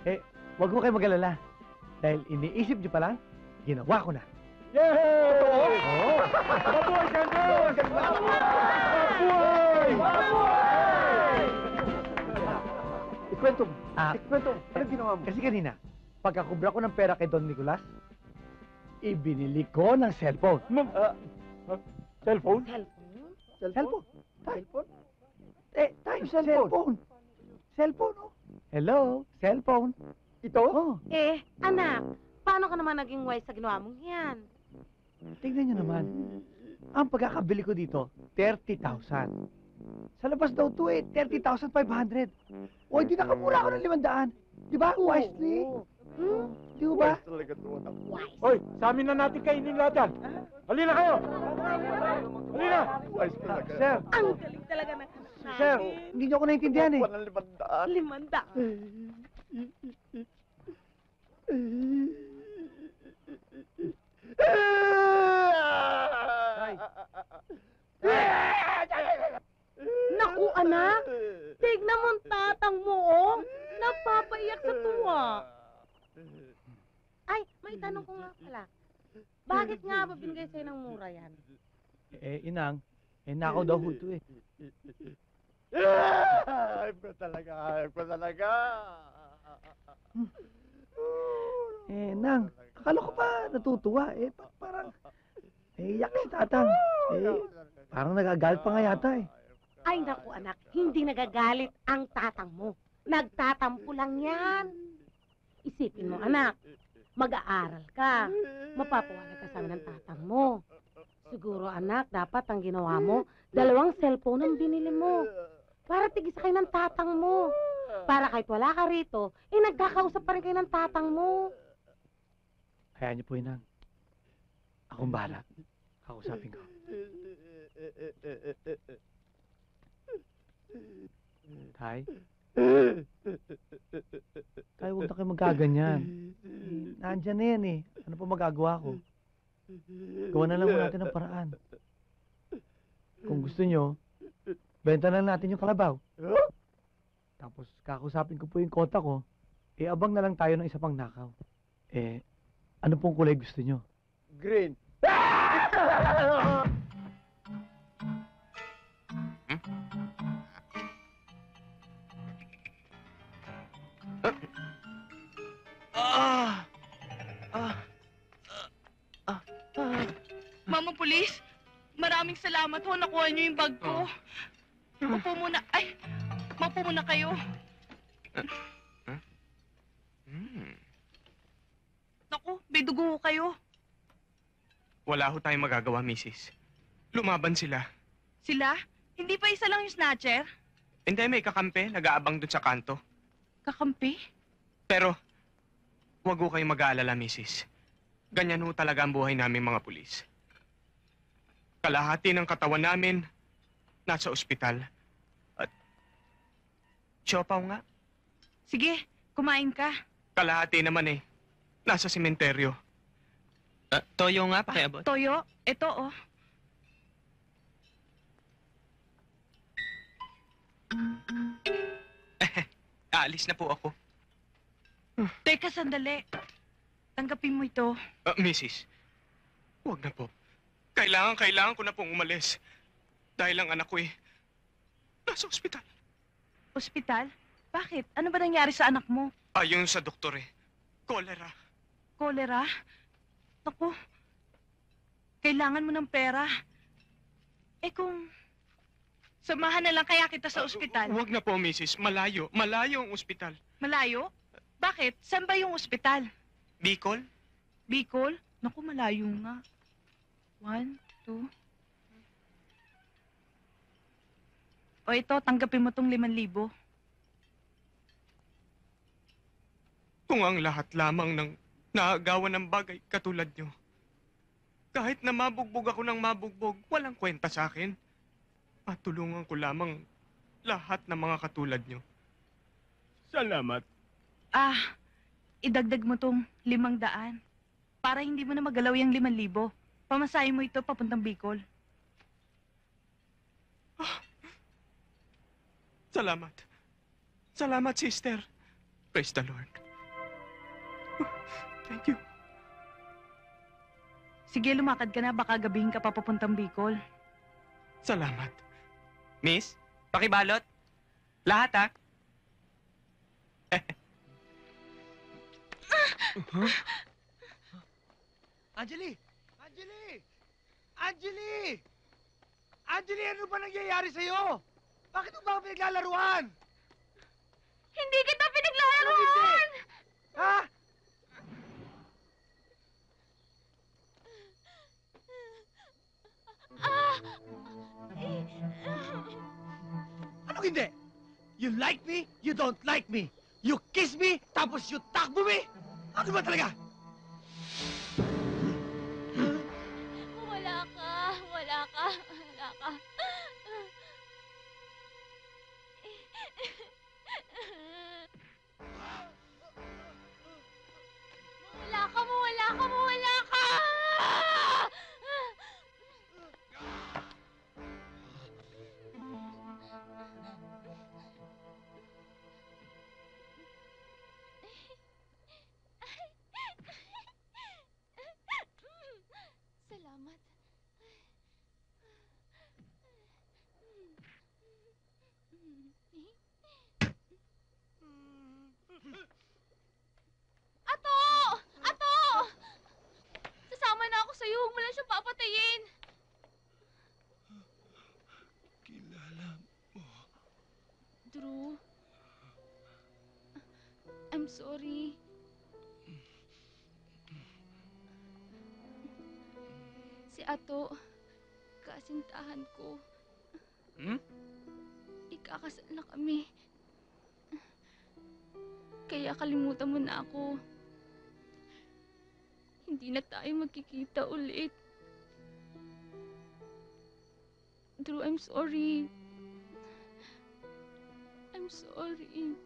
Eh, wag mo kayo mag-alala. Dahil iniisip niyo pa lang, ginawa ko na. Yay! Oo. Mabuhay, Sandros! Mabuhay! Ikwento mo. Ah, Ikwento mo. Anong ginawa mo? Kasi kanina, pagkakubra ko ng pera kay Don Nicolas, ibinili ko ng cellphone. Cellphone? Cellphone? Cellphone? Tayo, Cellphone. Cellphone, oh. Hello, cellphone. Ito? Oh, Anak, paano ka naman naging wise sa ginawa mong yan? tignan nyo naman. Ang pagkakabili ko dito, 30,000. Sa labas daw to 30,500. O, hindi nakamura ako ng 500. Di ba? Wisely. Di mo ba? Talaga ito, anak. Hoy, sa amin na natin kainin lahat yan. Halina kayo! Halina! Wise talaga. Sir, Ang galing talaga na kumain. sir, hindi nyo ako naintindihan eh. Walang 500. 500. Naku, anak. Tignan mo ang tatang mo, oh. Napapaiyak sa tuwa. Ay, may tanong ko nga pala. Bakit nga ba binigay sa'yo ng mura yan? Inang, nakaw daw ho ito eh. Ayop ko talaga, ayop ko talaga. Nang, akala ko pa natutuwa eh. Parang, iyak si tatang. Parang nagagalit pa nga yata eh. Ay, naku, anak. Hindi nagagalit ang tatang mo. Nagtatampo lang yan. Isipin mo, anak. Mag-aaral ka. Mapapawalag ka sa amin ng tatang mo. Siguro, anak, dapat ang ginawa mo, 2 cellphone ang binili mo. Para tigisa kayo ng tatang mo. Para kahit wala ka rito, nagkakausap pa rin kayo ng tatang mo. Hayaan niyo po, Inang. Akong bahala. Kausapin ko. Tay? Tay, huwag na kayo magkaganyan. Nandyan na yan eh. Ano pa magagawa ko? Gawa na lang po natin ng paraan. Kung gusto nyo, benta na natin yung kalabaw. Tapos, kakusapin ko po yung kota ko, abang na lang tayo ng isa pang nakaw. Ano pong kulay gusto nyo? Green. Mama Pulis, maraming salamat ho. Nakuha niyo yung bag ko. Mapo muna. Ay, mapo muna kayo. Naku, may dugo ho kayo. Wala ho tayong magagawa, Mrs. Lumaban sila. Sila? Hindi pa isa lang yung snatcher? Hindi, may kakampi. Nag-aabang dun sa kanto. Kakampi? Pero, huwag ho kayong mag-aalala, Mrs. Ganyan ho talaga ang buhay namin mga pulis. Kalahati ng katawan namin, nasa ospital. At, siopaw nga. Sige, kumain ka. Kalahati naman eh, nasa sementeryo. Toyo nga, pakiabot. Toyo, eto oh. Aalis na po ako. Teka, sandali. Tanggapin mo ito. Mrs., huwag na po. Kailangan ko na pong umalis. Dahil ang anak ko nasa ospital. Ospital? Bakit? Ano ba nangyari sa anak mo? Ayon sa doktor cholera. Cholera? Naku, kailangan mo ng pera. Kung samahan na lang kaya kita sa ospital. Huwag na po, Mrs. Malayo. Malayo ang ospital. Malayo? Bakit? Saan ba yung ospital? Bicol? Bicol? Naku, malayo nga. 1, 2. O ito, tanggapin mo tong 5,000. Kung ang lahat lamang ng naagawan ng bagay katulad nyo. Kahit na mabugbog ako ng mabugbog, walang kwenta sa akin. Matulungan ko lamang lahat ng mga katulad nyo. Salamat. Idagdag mo tong 500 para hindi mo na magalaw yung 5,000. Pamasahin mo ito papuntang Bicol. Salamat. Salamat, sister. Praise the Lord. Thank you. Sige, lumakad ka na. Baka gabihin ka pa papuntang Bicol. Salamat. Miss, pakibalot. Lahat, ha? Angeli! Angeli! Angeli! Angeli, ano ba nangyayari sa'yo? Bakit mo ba ako pinaglalaruan? Hindi kita Ano hindi? pinaglalaroan! Ha? Ano hindi? You like me, you don't like me. You kiss me, tapos you takbo me? Ano ba talaga? Wala ka. Wala ka. Wala ka. Wala ka. Wala ka. Wala ka. Salamat. Ato! Ato! Sasama na ako sa'yo. Huwag mo lang siya papatayin. Kilala mo. Drew. I'm sorry. Si Ato, kasintahan ko. Hmm? Ikakasal na kami. Kaya kalimutan mo na ako. Hindi na tayo magkikita ulit. Drew, I'm sorry. I'm sorry.